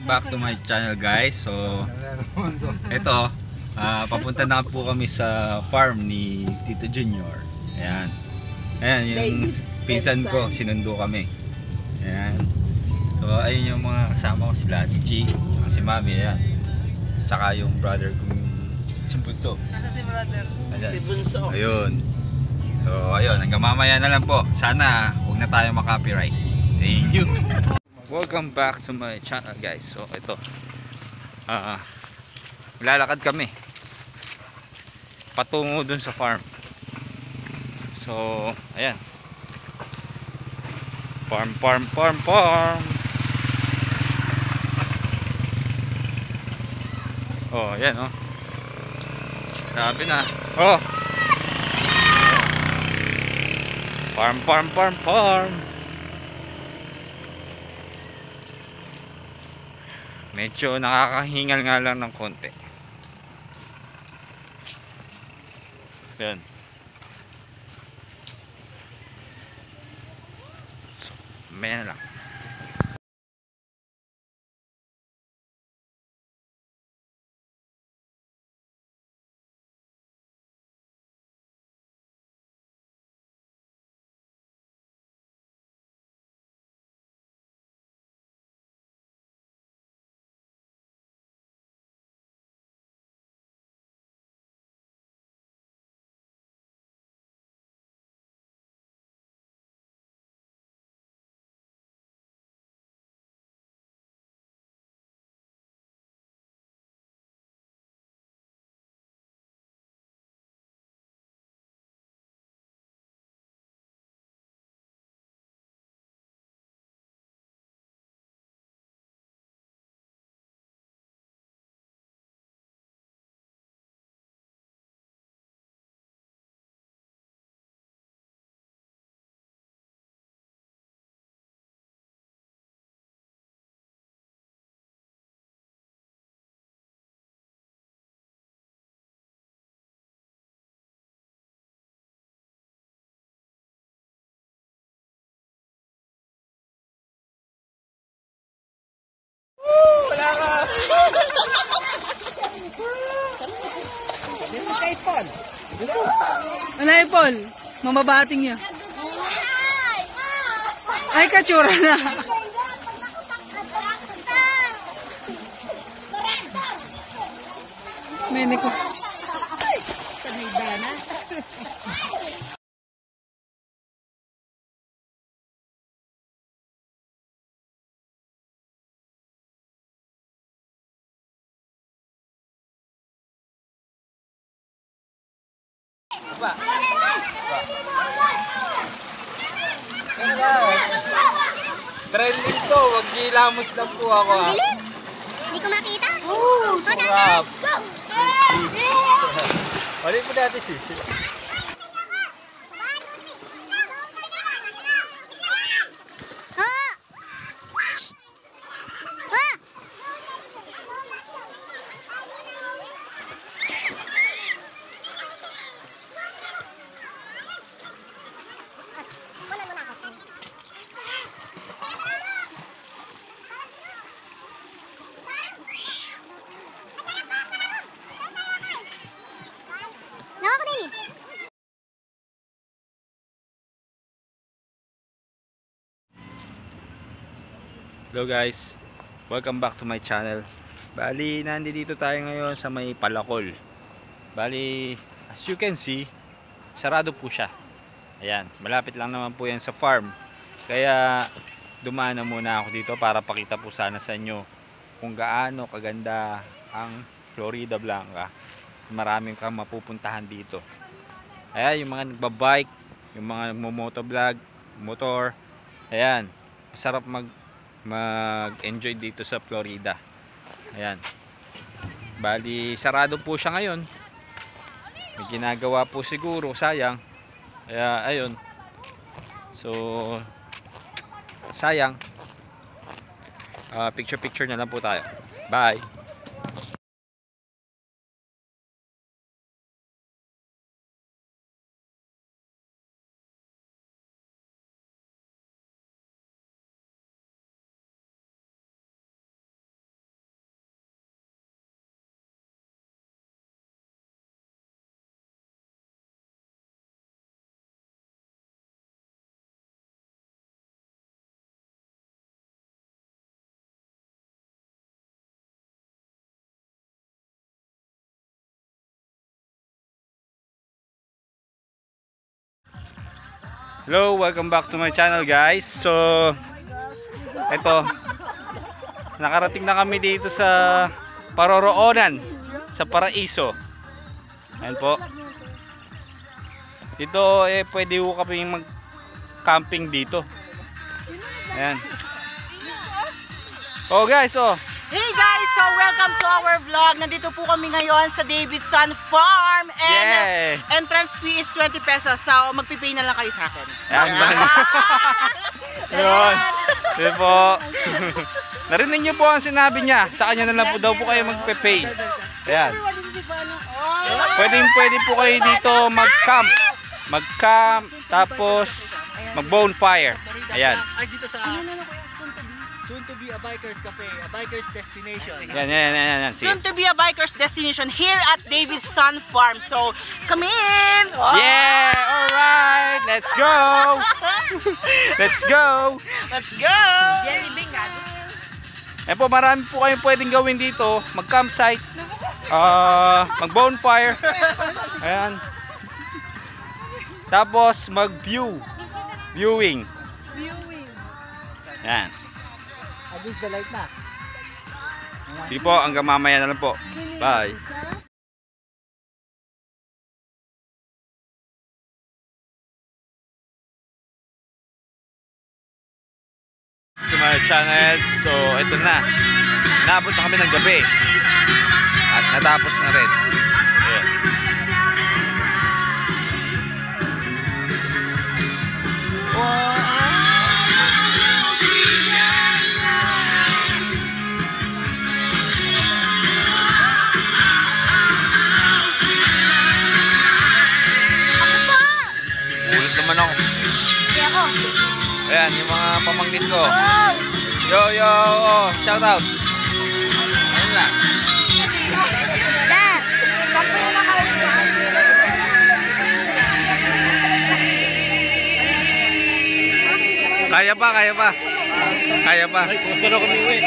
back to my channel, guys. So ito, papunta na po kami sa farm ni Tito Junior. Ayan. Ayan yung pinsan ko, sinundo kami. Ayan. So ayun yung mga kasama ko, sila Chichi, tsaka si Mami. Ayan. Tsaka yung brother ko, si Bunso. Nasa si brother? Ayan. Si Bunso. Ayun. So ayun, hanggang mamaya na lang po. Sana huwag na tayo makapiright. Thank you. Welcome back to my channel, guys. So ito, lalakad kami patungo dun sa farm. So ayan, farm. Oh ayan, oh, sabi na, oh, farm. Medyo nakakahingal nga lang ng konti. Yan. So, may na lang. Ano yung Paul? Mamabating niya. Ay, katsura na. Mene ko. Ba. Trending to, wag gilamos lang po ako, ha. Hindi ko makita. Crap. Balik po natin si. Hello guys, welcome back to my channel. Bali, nandito tayo ngayon sa may Palakol. Bali, as you can see, sarado po siya. Ayan, malapit lang naman po yan sa farm. Kaya dumaan na muna ako dito para pakita po sana sa inyo kung gaano kaganda ang Florida Blanca. Maraming kang mapupuntahan dito. Ayan, yung mga nagbabike, yung mga motovlog, motor. Ayan, masarap mag-enjoy dito sa Florida. Ayan. Bali, sarado po siya ngayon. May ginagawa po siguro, sayang. Kaya, ayun. So, sayang. Picture na lang po tayo. Bye! Hello, welcome back to my channel guys. So, ito, nakarating na kami dito sa Paroroonan, sa Paraiso. Ayan po. Dito pwede ko kami mag-camping dito. Ayan. Oh guys, oh. Hey guys, so welcome to our vlog. Nandito po kami ngayon sa Davidson Farm and Yeah. entrance fee is 20 pesos. So magpipay na lang kayo sa akin. Ayan, Ayun. Ayun po. Narinig niyo po ang sinabi niya. Sa kanya na lang po daw po kayo magpe-pay. Ayan. Pwede po kayo dito mag-camp. Mag-camp, tapos mag-bonfire. Ayan. Ay, dito sa soon to be a biker's cafe, a biker's destination. Yan. Sige. Soon to be a biker's destination here at Davidson Farm. So come in! Yeah! Alright! Let's go! Let's go! Let's go! Eh po, marami po kayong pwedeng gawin dito. Mag-campsite. Mag-bonfire. Ayan. Tapos viewing. Ayan. Against the light na. Sige po, hanggang mamaya na lang po. Bye. To my channel. So, ito na. Naabot na kami ng gabi. At natapos na rin. Ayan. Ulit naman ako. Ayan, yung mga pamangkin ko. Yo, oh, shout out. Ayun lang. Kaya pa. Ay, punta na kami uwi.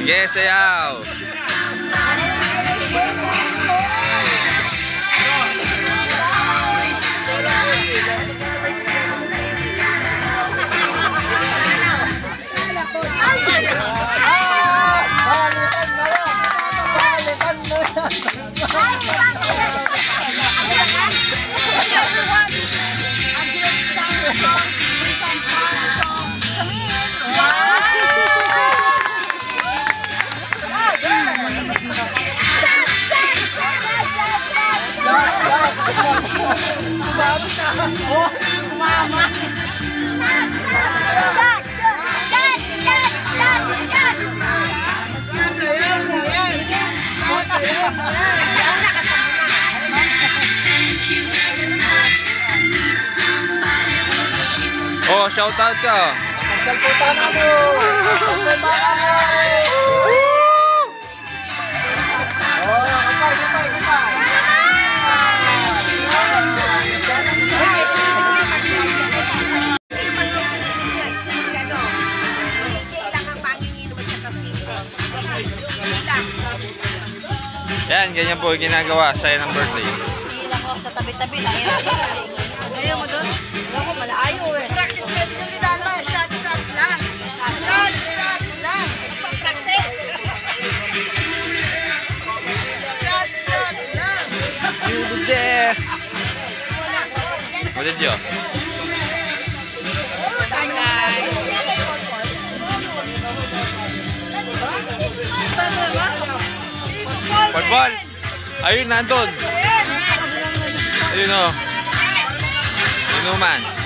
Yes, ayaw. Wow! shoutout ka. Salputan na mo! Salputan na mo! Oh, kapay. Yan, ganyan po yung ginagawa sa'yo ng birthday. Lang ako sa tabi-tabi lang. Ayaw mo doon? Ayaw ko, malaayo eh. Practice lang. Shot lang. Shot lang. Practice. Shot lang. You there. What did you? Football. Ayun, nandun. Ayun o. Inuman.